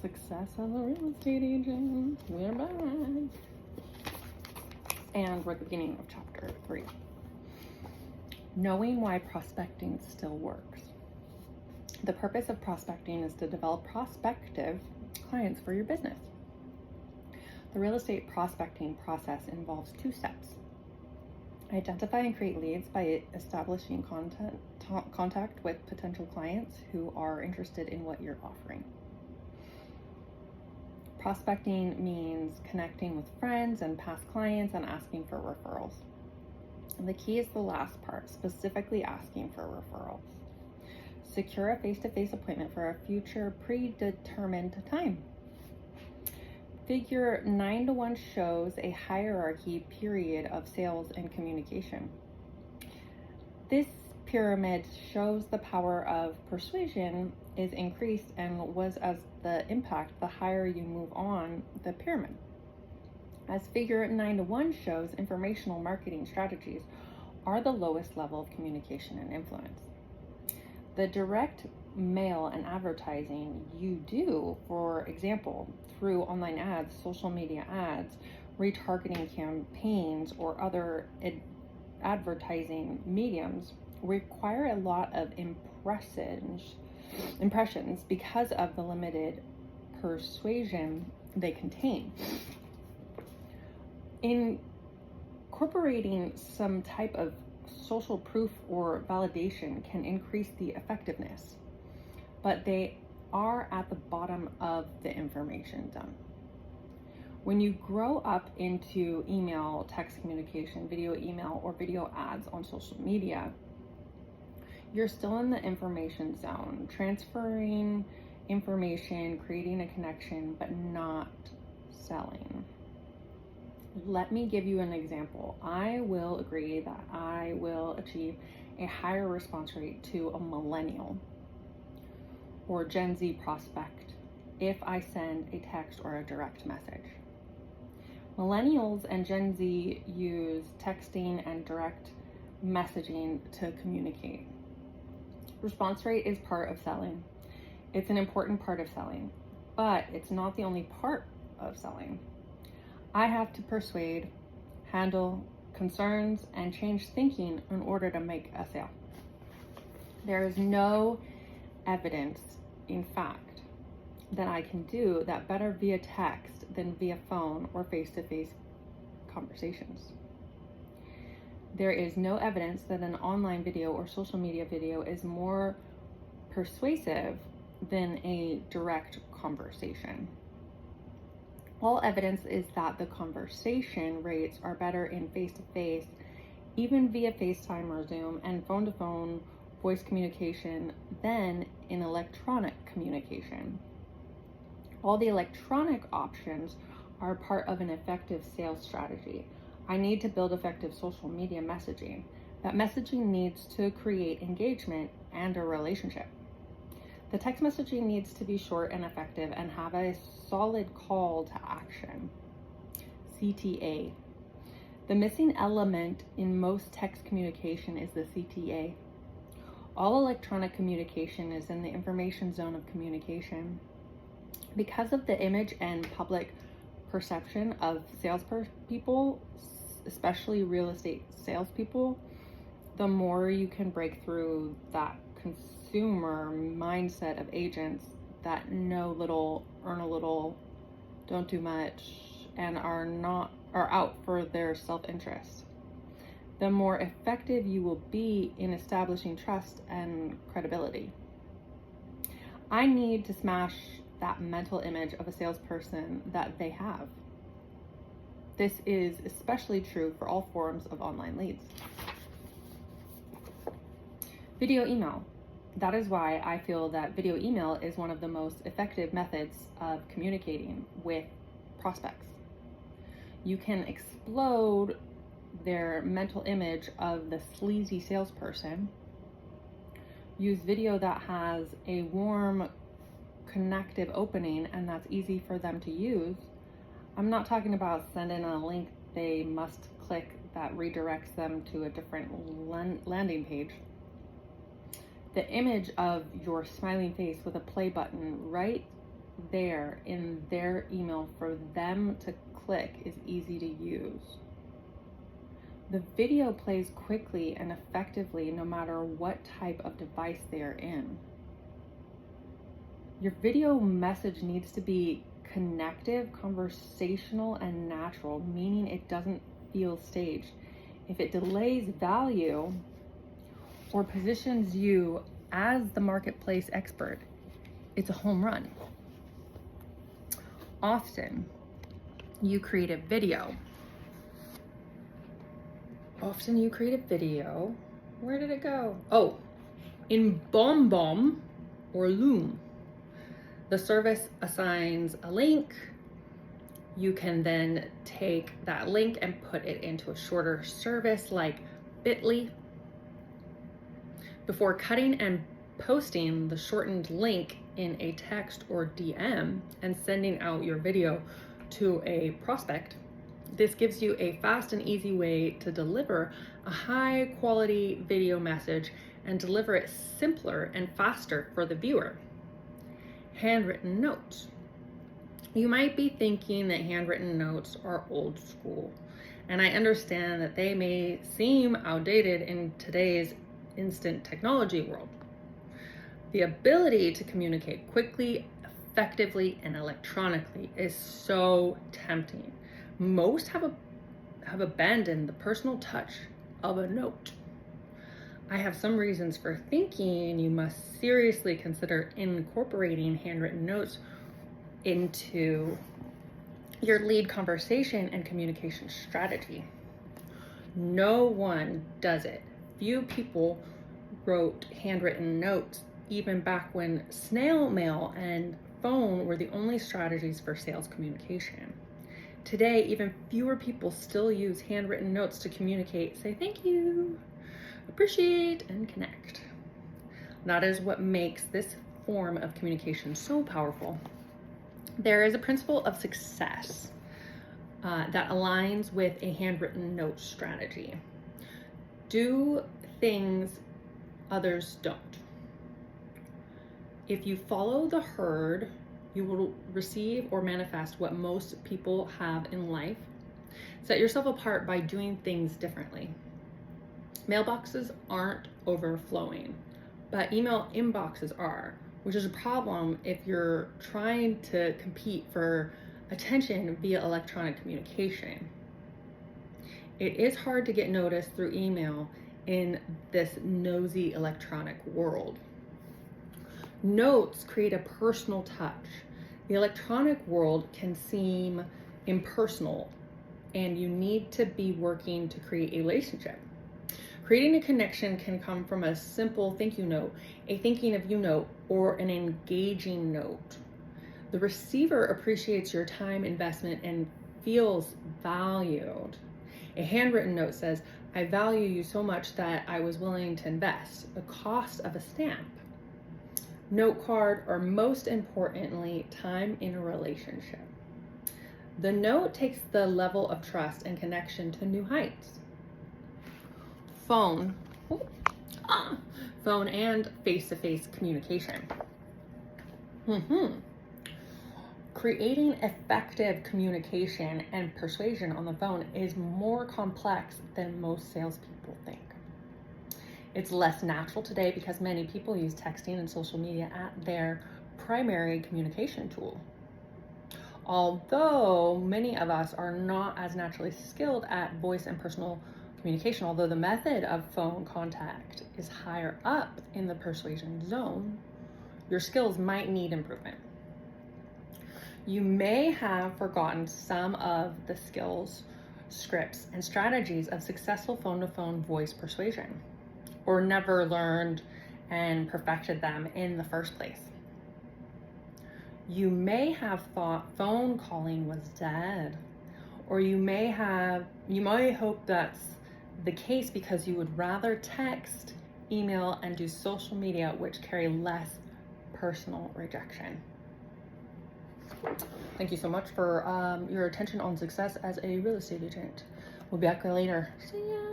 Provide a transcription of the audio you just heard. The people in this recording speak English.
Success as a real estate agent. We're back. And we're at the beginning of chapter 3. Knowing why prospecting still works. The purpose of prospecting is to develop prospective clients for your business. The real estate prospecting process involves 2 steps. Identify and create leads by establishing contact with potential clients who are interested in what you're offering. Prospecting means connecting with friends and past clients and asking for referrals. And the key is the last part, specifically asking for referrals. Secure a face-to-face appointment for a future predetermined time. Figure 9-to-1 shows a hierarchy period of sales and communication. This pyramid shows the power of persuasion is increased and was as the impact the higher you move on the pyramid. As figure 9-to-1 shows, informational marketing strategies are the lowest level of communication and influence. The direct mail and advertising you do, for example, through online ads, social media ads, retargeting campaigns, or other advertising mediums, require a lot of impressions because of the limited persuasion they contain. Incorporating some type of social proof or validation can increase the effectiveness, but they are at the bottom of the information dump. When you grow up into email, text communication, video email, or video ads on social media, you're still in the information zone, transferring information, creating a connection, but not selling. Let me give you an example. I will agree that I will achieve a higher response rate to a millennial or Gen Z prospect if I send a text or a direct message. Millennials and Gen Z use texting and direct messaging to communicate. Response rate is part of selling. It's an important part of selling, but it's not the only part of selling. I have to persuade, handle concerns, and change thinking in order to make a sale. There is no evidence, in fact, that I can do that better via text than via phone or face-to-face conversations. There is no evidence that an online video or social media video is more persuasive than a direct conversation. All evidence is that the conversation rates are better in face-to-face, even via FaceTime or Zoom, and phone-to-phone voice communication than in electronic communication. All the electronic options are part of an effective sales strategy. I need to build effective social media messaging. That messaging needs to create engagement and a relationship. The text messaging needs to be short and effective and have a solid call to action. CTA. The missing element in most text communication is the CTA. All electronic communication is in the information zone of communication. Because of the image and public perception of salespeople, especially real estate salespeople, the more you can break through that consumer mindset of agents that know little, earn a little, don't do much, and are out for their self-interest, the more effective you will be in establishing trust and credibility. I need to smash that mental image of a salesperson that they have. This is especially true for all forms of online leads. Video email. That is why I feel that video email is one of the most effective methods of communicating with prospects. You can explode their mental image of the sleazy salesperson. Use video that has a warm, connective opening and that's easy for them to use. I'm not talking about sending a link they must click that redirects them to a different landing page. The image of your smiling face with a play button right there in their email for them to click is easy to use. The video plays quickly and effectively no matter what type of device they are in. Your video message needs to be connective, conversational, and natural, meaning it doesn't feel staged. If it delays value or positions you as the marketplace expert, it's a home run. Often you create a video. Where did it go? Oh, in BombBomb or Loom. The service assigns a link. You can then take that link and put it into a shorter service like Bitly. Before cutting and posting the shortened link in a text or DM and sending out your video to a prospect, this gives you a fast and easy way to deliver a high quality video message and deliver it simpler and faster for the viewer. Handwritten notes. You might be thinking that handwritten notes are old school, and I understand that they may seem outdated in today's instant technology world. The ability to communicate quickly, effectively, and electronically is so tempting. Most have abandoned the personal touch of a note. I have some reasons for thinking you must seriously consider incorporating handwritten notes into your lead conversation and communication strategy. No one does it. Few people wrote handwritten notes even back when snail mail and phone were the only strategies for sales communication. Today, even fewer people still use handwritten notes to communicate, say thank you, appreciate, and connect. That is what makes this form of communication so powerful. There is a principle of success that aligns with a handwritten note strategy. Do things others don't. If you follow the herd, you will receive or manifest what most people have in life. Set yourself apart by doing things differently. Mailboxes aren't overflowing, but email inboxes are, which is a problem if you're trying to compete for attention via electronic communication. It is hard to get noticed through email in this nosy electronic world. Notes create a personal touch. The electronic world can seem impersonal, and you need to be working to create a relationship. Creating a connection can come from a simple thank you note, a thinking of you note, or an engaging note. The receiver appreciates your time investment and feels valued. A handwritten note says, I value you so much that I was willing to invest the cost of a stamp, note card, or most importantly, time in a relationship. The note takes the level of trust and connection to new heights. Phone and face-to-face communication. Creating effective communication and persuasion on the phone is more complex than most salespeople think. It's less natural today because many people use texting and social media at their primary communication tool. Although many of us are not as naturally skilled at voice and personal communication, although the method of phone contact is higher up in the persuasion zone, your skills might need improvement. You may have forgotten some of the skills, scripts, and strategies of successful phone-to-phone voice persuasion, or never learned and perfected them in the first place. You may have thought phone calling was dead, or you might hope that's the case because you would rather text, email, and do social media, which carry less personal rejection. Thank you so much for your attention on success as a real estate agent. We'll be back later. See ya.